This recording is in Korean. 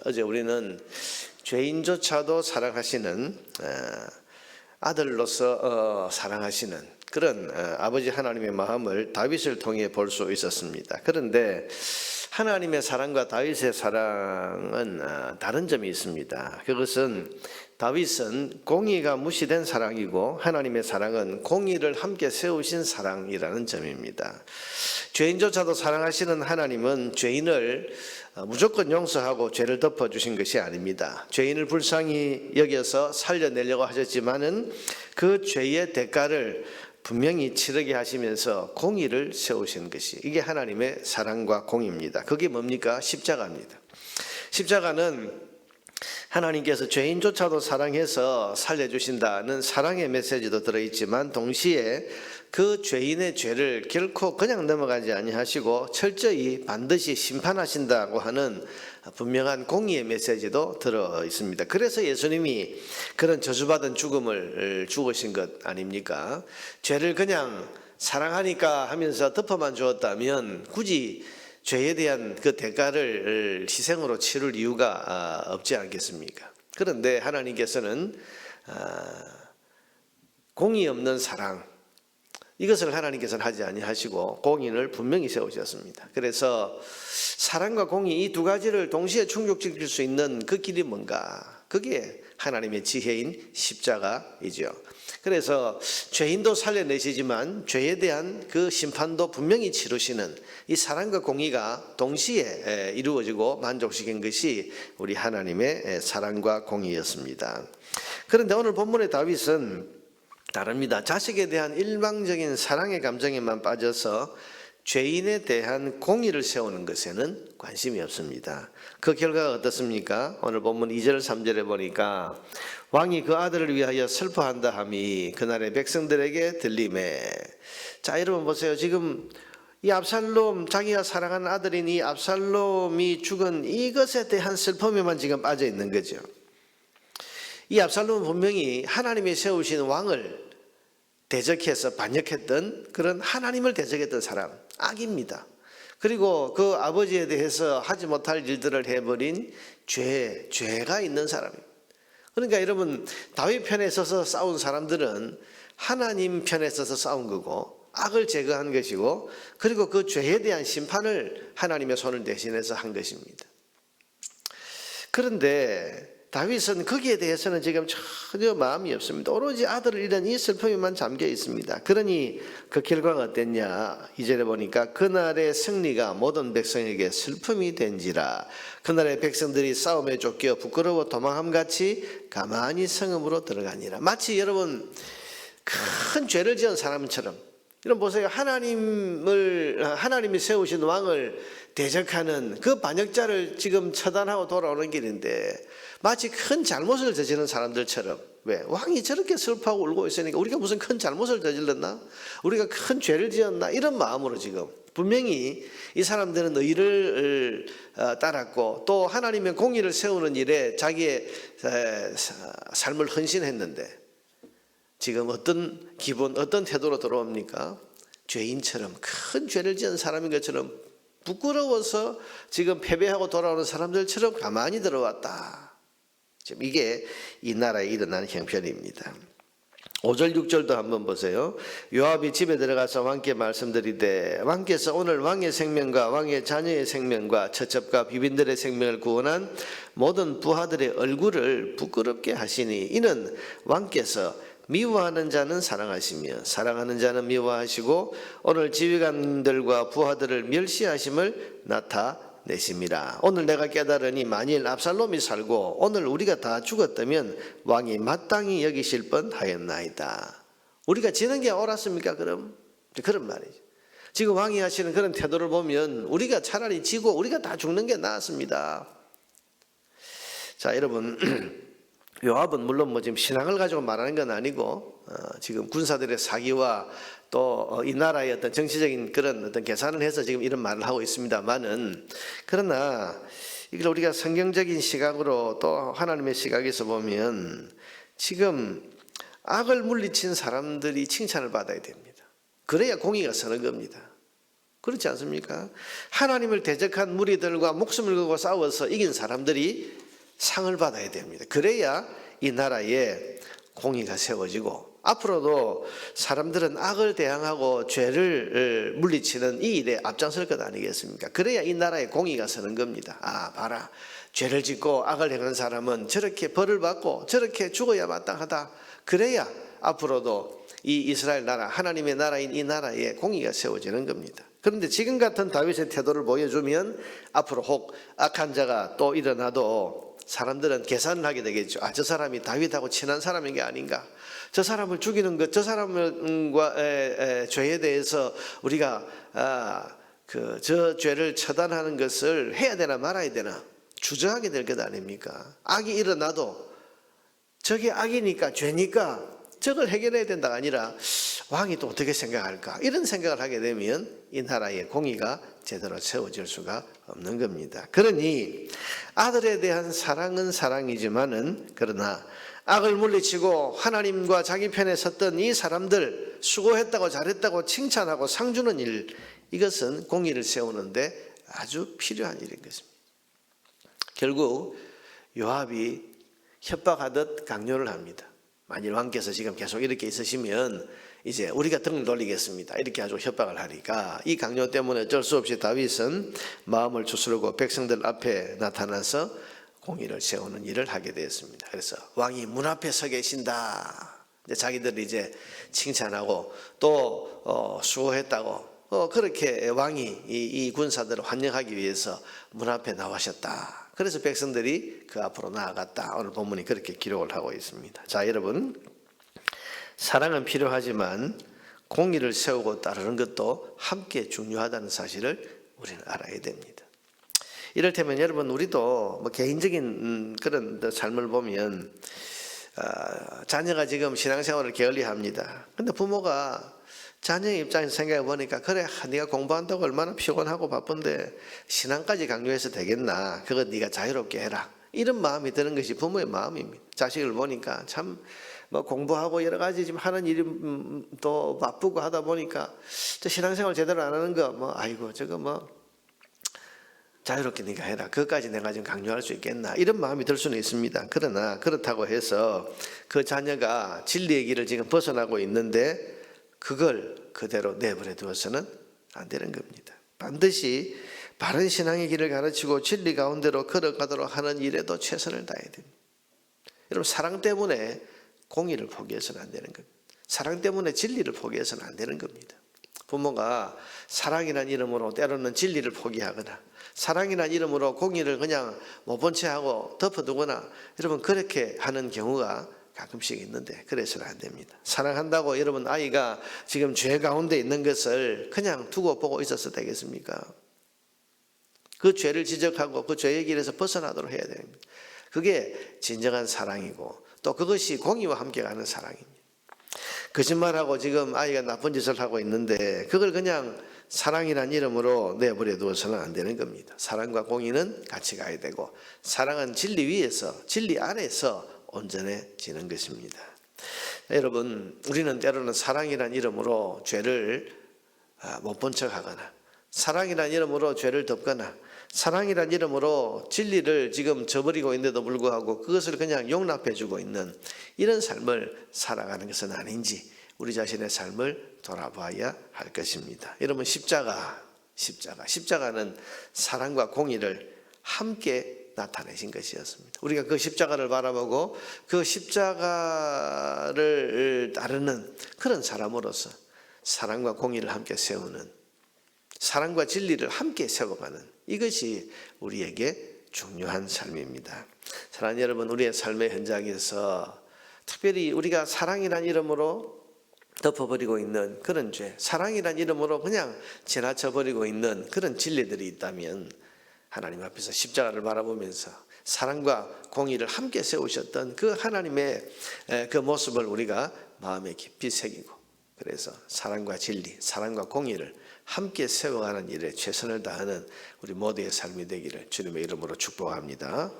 어제 우리는 죄인조차도 사랑하시는 아들로서 사랑하시는 그런 아버지 하나님의 마음을 다윗을 통해 볼 수 있었습니다. 그런데 하나님의 사랑과 다윗의 사랑은 다른 점이 있습니다. 그것은 다윗은 공의가 무시된 사랑이고 하나님의 사랑은 공의를 함께 세우신 사랑이라는 점입니다. 죄인조차도 사랑하시는 하나님은 죄인을 무조건 용서하고 죄를 덮어주신 것이 아닙니다. 죄인을 불쌍히 여겨서 살려내려고 하셨지만은 그 죄의 대가를 분명히 치르게 하시면서 공의를 세우신 것이 이게 하나님의 사랑과 공의입니다. 그게 뭡니까? 십자가입니다. 십자가는 하나님께서 죄인조차도 사랑해서 살려주신다는 사랑의 메시지도 들어있지만 동시에 그 죄인의 죄를 결코 그냥 넘어가지 아니하시고 철저히 반드시 심판하신다고 하는 분명한 공의의 메시지도 들어 있습니다. 그래서 예수님이 그런 저주받은 죽음을 죽으신 것 아닙니까? 죄를 그냥 사랑하니까 하면서 덮어만 주었다면 굳이 죄에 대한 그 대가를 희생으로 치를 이유가 없지 않겠습니까? 그런데 하나님께서는 공의 없는 사랑, 이것을 하나님께서는 하지 아니하시고 공의를 분명히 세우셨습니다. 그래서 사랑과 공의 이 두 가지를 동시에 충족시킬 수 있는 그 길이 뭔가? 그게 하나님의 지혜인 십자가이죠. 그래서 죄인도 살려내시지만 죄에 대한 그 심판도 분명히 치르시는 이 사랑과 공의가 동시에 이루어지고 만족시킨 것이 우리 하나님의 사랑과 공의였습니다. 그런데 오늘 본문의 다윗은 다릅니다. 자식에 대한 일방적인 사랑의 감정에만 빠져서 죄인에 대한 공의를 세우는 것에는 관심이 없습니다. 그 결과가 어떻습니까? 오늘 본문 2절 3절에 보니까 왕이 그 아들을 위하여 슬퍼한다 함이 그날의 백성들에게 들리매. 자, 여러분 보세요. 지금 이 압살롬, 자기가 사랑하는 아들인 이 압살롬이 죽은 이것에 대한 슬픔에만 지금 빠져 있는 거죠. 이 압살롬은 분명히 하나님이 세우신 왕을 대적해서 반역했던 그런 하나님을 대적했던 사람, 악입니다. 그리고 그 아버지에 대해서 하지 못할 일들을 해버린 죄가 있는 사람입니다. 그러니까 여러분, 다윗 편에 서서 싸운 사람들은 하나님 편에 서서 싸운 거고 악을 제거한 것이고 그리고 그 죄에 대한 심판을 하나님의 손을 대신해서 한 것입니다. 그런데 다윗은 거기에 대해서는 지금 전혀 마음이 없습니다. 오로지 아들을 잃은 이 슬픔에만 잠겨 있습니다. 그러니 그 결과가 어땠냐? 2절에 보니까 그날의 승리가 모든 백성에게 슬픔이 된지라. 그날의 백성들이 싸움에 쫓겨 부끄러워 도망함같이 가만히 성읍으로 들어가니라. 마치 여러분 큰 죄를 지은 사람처럼, 여러분 보세요. 하나님이 세우신 왕을 대적하는 그 반역자를 지금 처단하고 돌아오는 길인데 마치 큰 잘못을 저지른 사람들처럼, 왜? 왕이 저렇게 슬퍼하고 울고 있으니까 우리가 무슨 큰 잘못을 저질렀나? 우리가 큰 죄를 지었나? 이런 마음으로 지금 분명히 이 사람들은 의를 따랐고 또 하나님의 공의를 세우는 일에 자기의 삶을 헌신했는데 지금 어떤 기분, 어떤 태도로 돌아옵니까? 죄인처럼, 큰 죄를 지은 사람인 것처럼 부끄러워서 지금 패배하고 돌아오는 사람들처럼 가만히 들어왔다. 지금 이게 이 나라에 일어난 형편입니다. 5절 6절도 한번 보세요. 요압이 집에 들어가서 왕께 말씀드리되 왕께서 오늘 왕의 생명과 왕의 자녀의 생명과 처첩과 비빈들의 생명을 구원한 모든 부하들의 얼굴을 부끄럽게 하시니 이는 왕께서 미워하는 자는 사랑하시며 사랑하는 자는 미워하시고 오늘 지휘관들과 부하들을 멸시하심을 나타내심이라. 오늘 내가 깨달으니 만일 압살롬이 살고 오늘 우리가 다 죽었다면 왕이 마땅히 여기실 뻔하였나이다. 우리가 지는 게 옳았습니까? 그럼 그런 말이죠. 지금 왕이 하시는 그런 태도를 보면 우리가 차라리 지고 우리가 다 죽는 게 나았습니다. 자, 여러분 요압은 물론 지금 신앙을 가지고 말하는 건 아니고 지금 군사들의 사기와 또 이 나라의 어떤 정치적인 그런 어떤 계산을 해서 지금 이런 말을 하고 있습니다만은, 그러나 이걸 우리가 성경적인 시각으로 또 하나님의 시각에서 보면 지금 악을 물리친 사람들이 칭찬을 받아야 됩니다. 그래야 공의가 서는 겁니다. 그렇지 않습니까? 하나님을 대적한 무리들과 목숨을 걸고 싸워서 이긴 사람들이 상을 받아야 됩니다. 그래야 이 나라에 공의가 세워지고 앞으로도 사람들은 악을 대항하고 죄를 물리치는 이 일에 앞장설 것 아니겠습니까? 그래야 이 나라에 공의가 서는 겁니다. 아, 봐라. 죄를 짓고 악을 행하는 사람은 저렇게 벌을 받고 저렇게 죽어야 마땅하다. 그래야 앞으로도 이 이스라엘 나라, 하나님의 나라인 이 나라에 공의가 세워지는 겁니다. 그런데 지금 같은 다윗의 태도를 보여주면 앞으로 혹 악한 자가 또 일어나도 사람들은 계산을 하게 되겠죠. 아, 저 사람이 다윗하고 친한 사람인 게 아닌가. 저 사람을 죽이는 것, 저 사람과 죄에 대해서 우리가 저 죄를 처단하는 것을 해야 되나 말아야 되나 주저하게 될 것 아닙니까? 악이 일어나도 저게 악이니까 죄니까 저걸 해결해야 된다가 아니라 왕이 또 어떻게 생각할까? 이런 생각을 하게 되면 이 나라의 공의가 제대로 세워질 수가 없는 겁니다. 그러니 아들에 대한 사랑은 사랑이지만은 그러나 악을 물리치고 하나님과 자기 편에 섰던 이 사람들 수고했다고 잘했다고 칭찬하고 상 주는 일, 이것은 공의를 세우는데 아주 필요한 일인 것입니다. 결국 요압이 협박하듯 강요를 합니다. 만일 왕께서 지금 계속 이렇게 있으시면 이제 우리가 등을 돌리겠습니다. 이렇게 아주 협박을 하니까 이 강요 때문에 어쩔 수 없이 다윗은 마음을 추스르고 백성들 앞에 나타나서 공의를 세우는 일을 하게 되었습니다. 그래서 왕이 문 앞에 서 계신다. 자기들이 이제 칭찬하고 또 수고했다고 그렇게 왕이 이 군사들을 환영하기 위해서 문 앞에 나오셨다. 그래서 백성들이 그 앞으로 나아갔다. 오늘 본문이 그렇게 기록을 하고 있습니다. 자, 여러분, 사랑은 필요하지만 공의를 세우고 따르는 것도 함께 중요하다는 사실을 우리는 알아야 됩니다. 이를테면 여러분, 우리도 뭐 개인적인 그런 삶을 보면 자녀가 지금 신앙생활을 게을리합니다. 근데 부모가 자녀의 입장에서 생각해 보니까 그래, 네가 공부한다고 얼마나 피곤하고 바쁜데 신앙까지 강요해서 되겠나? 그거 네가 자유롭게 해라. 이런 마음이 드는 것이 부모의 마음입니다. 자식을 보니까 참 뭐 공부하고 여러 가지 지금 하는 일이 또 바쁘고 하다 보니까 저 신앙생활 제대로 안 하는 거 뭐 아이고 저거 뭐 자유롭게 네가 해라. 그것까지 내가 지금 강요할 수 있겠나? 이런 마음이 들 수는 있습니다. 그러나 그렇다고 해서 그 자녀가 진리의 길을 지금 벗어나고 있는데 그걸 그대로 내버려 두어서는 안 되는 겁니다. 반드시 바른 신앙의 길을 가르치고 진리 가운데로 걸어가도록 하는 일에도 최선을 다해야 됩니다. 여러분, 사랑 때문에 공의를 포기해서는 안 되는 겁니다. 사랑 때문에 진리를 포기해서는 안 되는 겁니다. 부모가 사랑이라는 이름으로 때로는 진리를 포기하거나 사랑이라는 이름으로 공의를 그냥 못 본 채 하고 덮어두거나 여러분 그렇게 하는 경우가 가끔씩 있는데 그래서는 안 됩니다. 사랑한다고 여러분 아이가 지금 죄 가운데 있는 것을 그냥 두고 보고 있어서 되겠습니까? 그 죄를 지적하고 그 죄의 길에서 벗어나도록 해야 됩니다. 그게 진정한 사랑이고 또 그것이 공의와 함께 가는 사랑입니다. 거짓말하고 지금 아이가 나쁜 짓을 하고 있는데 그걸 그냥 사랑이라는 이름으로 내버려 두어서는 안 되는 겁니다. 사랑과 공의는 같이 가야 되고 사랑은 진리 위에서 진리 아래서 온전해지는 것입니다. 여러분, 우리는 때로는 사랑이라는 이름으로 죄를 못 본 척하거나 사랑이라는 이름으로 죄를 덮거나 사랑이라는 이름으로 진리를 지금 저버리고 있는데도 불구하고 그것을 그냥 용납해주고 있는 이런 삶을 살아가는 것은 아닌지 우리 자신의 삶을 돌아봐야 할 것입니다. 여러분, 십자가는 사랑과 공의를 함께 나타내신 것이었습니다. 우리가 그 십자가를 바라보고 그 십자가를 따르는 그런 사람으로서 사랑과 공의를 함께 세우는, 사랑과 진리를 함께 세워가는 이것이 우리에게 중요한 삶입니다. 사랑하는 여러분, 우리의 삶의 현장에서 특별히 우리가 사랑이라는 이름으로 덮어버리고 있는 그런 죄, 사랑이라는 이름으로 그냥 지나쳐버리고 있는 그런 진리들이 있다면 하나님 앞에서 십자가를 바라보면서 사랑과 공의를 함께 세우셨던 그 하나님의 그 모습을 우리가 마음에 깊이 새기고 그래서 사랑과 진리, 사랑과 공의를 함께 세워가는 일에 최선을 다하는 우리 모두의 삶이 되기를 주님의 이름으로 축복합니다.